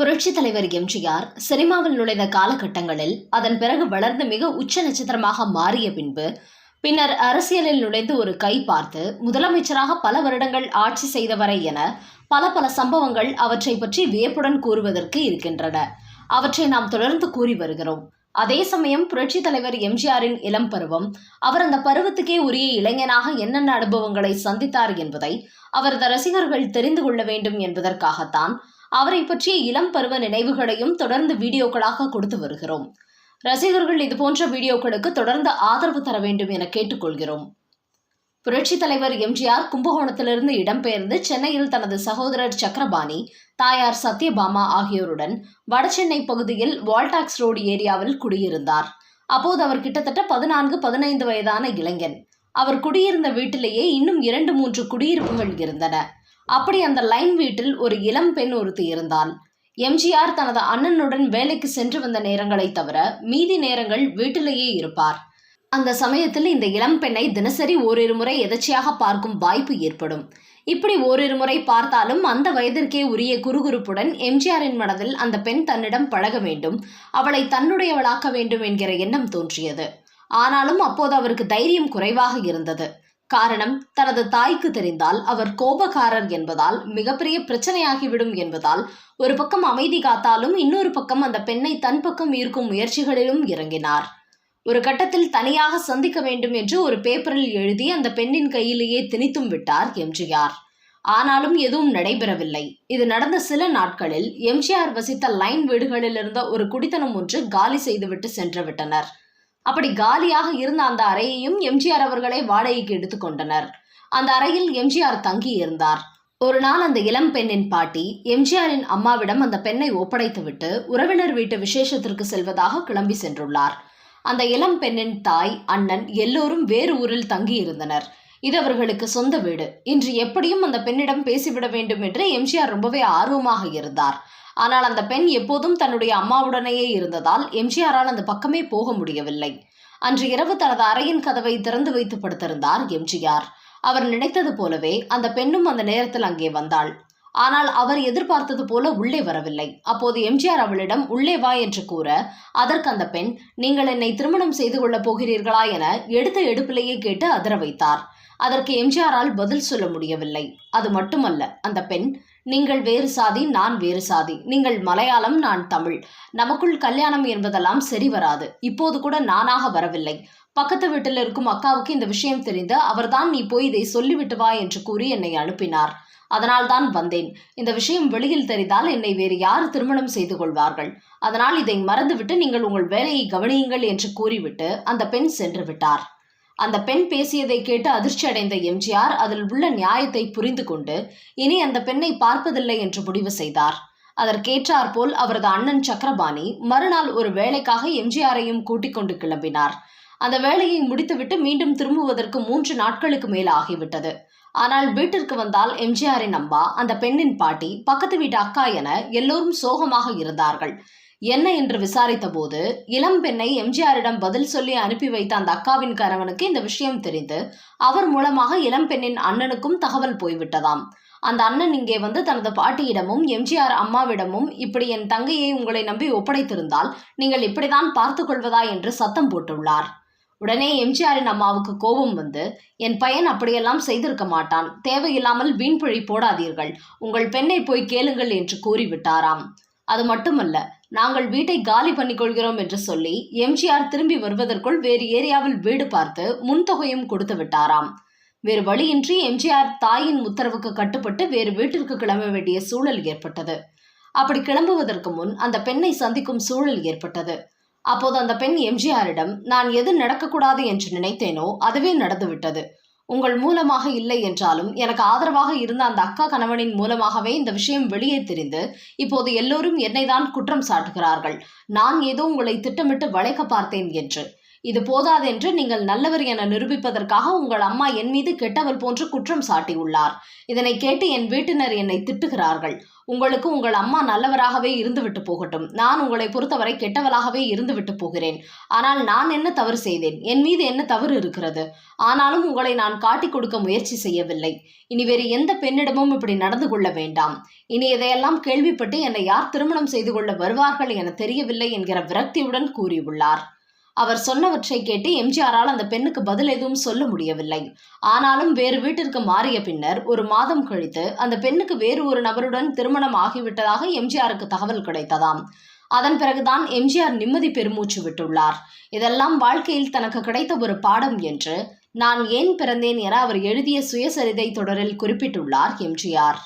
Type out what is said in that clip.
புரட்சித் தலைவர் எம்ஜிஆர் சினிமாவில் நுழைந்த காலகட்டங்களில் அதன் பிறகு வளர்ந்து மிக உச்ச நட்சத்திரமாக மாறிய பின்னர் அரசியலில் நுழைந்து ஒரு கை பார்த்து முதலமைச்சராக பல வருடங்கள் ஆட்சி செய்தவரை என பல சம்பவங்கள் அவற்றை பற்றி வியப்புடன் கூறுவதற்கு இருக்கின்றன. அவற்றை நாம் தொடர்ந்து கூறி வருகிறோம். அதே சமயம் புரட்சித் தலைவர் எம்ஜிஆரின் இளம் பருவம், அவர் அந்த பருவத்துக்கே உரிய இளைஞனாக என்னென்ன அனுபவங்களை சந்தித்தார் என்பதை அவரது ரசிகர்கள் தெரிந்து கொள்ள வேண்டும் என்பதற்காகத்தான் அவரை பற்றிய இளம் பருவ நினைவுகளையும் தொடர்ந்து வீடியோக்களாக கொடுத்து வருகிறோம். ரசிகர்கள் இதுபோன்ற வீடியோக்களுக்கு தொடர்ந்து ஆதரவு தர வேண்டும் என கேட்டுக்கொள்கிறோம். புரட்சித் தலைவர் எம்ஜிஆர் கும்பகோணத்திலிருந்து இடம்பெயர்ந்து சென்னையில் தனது சகோதரர் சக்கரபாணி, தாயார் சத்யபாமா ஆகியோருடன் வடசென்னை பகுதியில் வால்டாக்ஸ் ரோடு ஏரியாவில் குடியிருந்தார். அப்போது அவர் கிட்டத்தட்ட 14-15 வயதான இளைஞன். அவர் குடியிருந்த வீட்டிலேயே இன்னும் 2-3 குடியிருப்புகள் இருந்தன. அப்படி அந்த லைன் வீட்டில் ஒரு இளம் பெண் ஒருத்தி இருந்தாள். எம்ஜிஆர் தனது அண்ணனுடன் வேலைக்கு சென்று வந்த நேரங்களை தவிர மீதி நேரங்கள் வீட்டிலேயே இருப்பார். அந்த சமயத்தில் இந்த இளம் பெண்ணை தினசரி ஓரிரு முறை எதர்ச்சியாக பார்க்கும் வாய்ப்பு ஏற்படும். இப்படி ஓரிரு முறை பார்த்தாலும் அந்த வயதிற்கே உரிய குறுகுறுப்புடன் எம்ஜிஆரின் மனதில் அந்த பெண் தன்னிடம் பழக வேண்டும், அவளை தன்னுடையவளாக்க வேண்டும் என்கிற எண்ணம் தோன்றியது. ஆனாலும் அப்போது அவருக்கு தைரியம் குறைவாக இருந்தது. காரணம், தனது தாய்க்கு தெரிந்தால் அவர் கோபக்காரர் என்பதால் மிகப்பெரிய பிரச்சனையாகிவிடும் என்பதால் ஒரு பக்கம் அமைதி காத்தாலும் இன்னொரு பக்கம் அந்த பெண்ணை தன் பக்கம் ஈர்க்கும் முயற்சிகளிலும் இறங்கினார். ஒரு கட்டத்தில் தனியாக சந்திக்க வேண்டும் என்று ஒரு பேப்பரில் எழுதி அந்த பெண்ணின் கையிலேயே திணித்தும் விட்டார் எம்ஜிஆர். ஆனாலும் எதுவும் நடைபெறவில்லை. இது நடந்த சில நாட்களில் எம்ஜிஆர் வசித்த லைன் வீடுகளில் இருந்த ஒரு குடித்தனம் ஒன்று காலி செய்துவிட்டு சென்று விட்டனர். அப்படி காலியாக இருந்த அந்த அறையையும் எம்ஜிஆர் அவர்களை வாடகைக்கு எடுத்துக்கொண்டனர். அந்த அறையில் எம்ஜிஆர் தங்கி இருந்தார். ஒரு நாள் அந்த இளம் பெண்ணின் பாட்டி எம்ஜிஆரின் அம்மாவிடம் அந்த பெண்ணை ஒப்படைத்துவிட்டு உறவினர் வீட்டு விசேஷத்திற்கு செல்வதாக கிளம்பி சென்றுள்ளார். அந்த இளம் பெண்ணின் தாய், அண்ணன் எல்லோரும் வேறு ஊரில் தங்கி இருந்தனர். இது அவர்களுக்கு சொந்த வீடு. இன்று எப்படியும் அந்த பெண்ணிடம் பேசிவிட வேண்டும் என்று எம்ஜிஆர் ரொம்பவே ஆர்வமாக இருந்தார். ஆனால் அந்த பெண் எப்போதும் தன்னுடைய அம்மாவுடனேயே இருந்ததால் எம்ஜிஆரால் அந்த பக்கமே போக முடியவில்லை. அன்று இரவு தனது அறையின் கதவை திறந்து வைத்து படுத்திருந்தார் எம்ஜிஆர். அவர் நினைத்தது போலவே அந்த பெண்ணும் அந்த நேரத்தில் அங்கே வந்தாள். ஆனால் அவர் எதிர்பார்த்தது போல உள்ளே வரவில்லை. அப்போது எம்ஜிஆர் அவளிடம் உள்ளே வா என்று கூற, அதற்கு அந்த பெண், நீங்கள் என்னை திருமணம் செய்து கொள்ளப் போகிறீர்களா என எடுத்த எடுப்பிலேயே கேட்டு அதிர வைத்தார். அதற்கு எம்ஜிஆரால் பதில் சொல்ல முடியவில்லை. அது மட்டுமல்ல, அந்த பெண், நீங்கள் வேறு சாதி, நான் வேறு சாதி, நீங்கள் மலையாளம், நான் தமிழ், நமக்குள் கல்யாணம் என்பதெல்லாம் சரி வராது, இப்போது கூட நானாக வரவில்லை, பக்கத்து வீட்டில் இருக்கும் அக்காவுக்கு இந்த விஷயம் தெரிந்து அவர்தான் நீ போய் இதை சொல்லிவிட்டு வா என்று கூறி என்னை அனுப்பினார். அதனால் தான் வந்தேன். இந்த விஷயம் வெளியில் தெரிந்தால் என்னை வேறு யார் திருமணம் செய்து கொள்வார்கள். அதனால் இதை மறந்துவிட்டு நீங்கள் உங்கள் வேலையை கவனியுங்கள் என்று கூறிவிட்டு அந்த பெண் சென்று விட்டார். அந்த பெண் பேசியதை கேட்டு அதிர்ச்சி அடைந்த எம்ஜிஆர் அதில் உள்ள நியாயத்தை புரிந்து கொண்டு இனி அந்த பெண்ணை பார்ப்பதில்லை என்று முடிவு செய்தார். அதற்கேற்றாற்போல் அவரது அண்ணன் சக்கரபாணி மறுநாள் ஒரு வேலைக்காக எம்ஜிஆரையும் கூட்டிக் கொண்டு கிளம்பினார். அந்த வேலையை முடித்துவிட்டு மீண்டும் திரும்புவதற்கு 3 நாட்களுக்கு மேல் ஆகிவிட்டது. ஆனால் வீட்டிற்கு வந்தால் எம்ஜிஆரின் அம்மா, அந்த பெண்ணின் பாட்டி, பக்கத்து வீட்டு அக்கா என எல்லோரும் சோகமாக இருந்தார்கள். என்ன என்று விசாரித்த போது இளம் பெண்ணை எம்ஜிஆரிடம் பதில் சொல்லி அனுப்பி வைத்த அந்த அக்காவின் கணவனுக்கு இந்த விஷயம் தெரிந்து அவர் மூலமாக இளம் பெண்ணின் அண்ணனுக்கும் தகவல் போய்விட்டதாம். அந்த அண்ணன் இங்கே வந்து தனது பாட்டியிடமும் எம்ஜிஆர் அம்மாவிடமும், இப்படி என் தங்கையை உங்களை நம்பி ஒப்படைத்திருந்தால் நீங்கள் இப்படிதான் பார்த்து கொள்வதா என்று சத்தம் போட்டுள்ளார். உடனே எம்ஜிஆரின் அம்மாவுக்கு கோபம் வந்து, என் பையன் அப்படியெல்லாம் செய்திருக்க மாட்டான், தேவையில்லாமல் வீண்பழி போடாதீர்கள், உங்கள் பெண்ணை போய் கேளுங்கள் என்று கூறிவிட்டாராம். அது மட்டுமல்ல, நாங்கள் வீட்டை காலி பண்ணிக்கொள்கிறோம் என்று சொல்லி எம்ஜிஆர் திரும்பி வருவதற்குள் வேறு ஏரியாவில் வீடு பார்த்து முன்தொகையும் கொடுத்து விட்டாராம். வேறு வழியின்றி எம்ஜிஆர் தாயின் உத்தரவுக்கு கட்டுப்பட்டு வேறு வீட்டிற்கு கிளம்ப வேண்டிய சூழல் ஏற்பட்டது. அப்படி கிளம்புவதற்கு முன் அந்த பெண்ணை சந்திக்கும் சூழல் ஏற்பட்டது. அப்போது அந்த பெண் எம்ஜிஆரிடம், நான் எது நடக்கக்கூடாது என்று நினைத்தேனோ அதுவே நடந்துவிட்டது. உங்கள் மூலமாக இல்லை என்றாலும் எனக்கு ஆதரவாக இருந்த அந்த அக்கா கணவனின் மூலமாகவே இந்த விஷயம் வெளியே தெரிந்து இப்போது எல்லோரும் என்னை தான் குற்றம் சாட்டுகிறார்கள். நான் ஏதோ உங்களை திட்டமிட்டு வளைக்க பார்த்தேன் என்று. இது போதாதென்று நீங்கள் நல்லவர் என நிரூபிப்பதற்காக உங்கள் அம்மா என் மீது கெட்டவள் போன்று குற்றம் சாட்டியுள்ளார். இதனை கேட்டு என் வீட்டினர் என்னை திட்டுகிறார்கள். உங்களுக்கு உங்கள் அம்மா நல்லவராகவே இருந்துவிட்டு போகட்டும். நான் உங்களை பொறுத்தவரை கெட்டவளாகவே இருந்துவிட்டு போகிறேன். ஆனால் நான் என்ன தவறு செய்தேன்? என் மீது என்ன தவறு இருக்கிறது? ஆனாலும் உங்களை நான் காட்டிக் கொடுக்க முயற்சி செய்யவில்லை. இனி வேறு எந்த பெண்ணிடமும் இப்படி நடந்து கொள்ள வேண்டாம். இனி இதையெல்லாம் கேள்விப்பட்டு என்னை யார் திருமணம் செய்து கொள்ள வருவார்கள் என தெரியவில்லை என்கிற விரக்தியுடன் கூறியுள்ளார். அவர் சொன்னவற்றை கேட்டு எம்ஜிஆரால் அந்த பெண்ணுக்கு பதில் எதுவும் சொல்ல முடியவில்லை. ஆனாலும் வேறு வீட்டிற்கு மாறிய பின்னர் ஒரு மாதம் கழித்து அந்த பெண்ணுக்கு வேறு ஒரு நபருடன் திருமணம் ஆகிவிட்டதாக எம்ஜிஆருக்கு தகவல் கிடைத்ததாம். அதன் பிறகுதான் எம்ஜிஆர் நிம்மதி பெருமூச்சு விட்டுள்ளார். இதெல்லாம் வாழ்க்கையில் தனக்கு கிடைத்த ஒரு பாடம் என்று நான் ஏன் பிறந்தேன் என அவர் எழுதிய சுயசரிதை தொடரில் குறிப்பிட்டுள்ளார் எம்ஜிஆர்.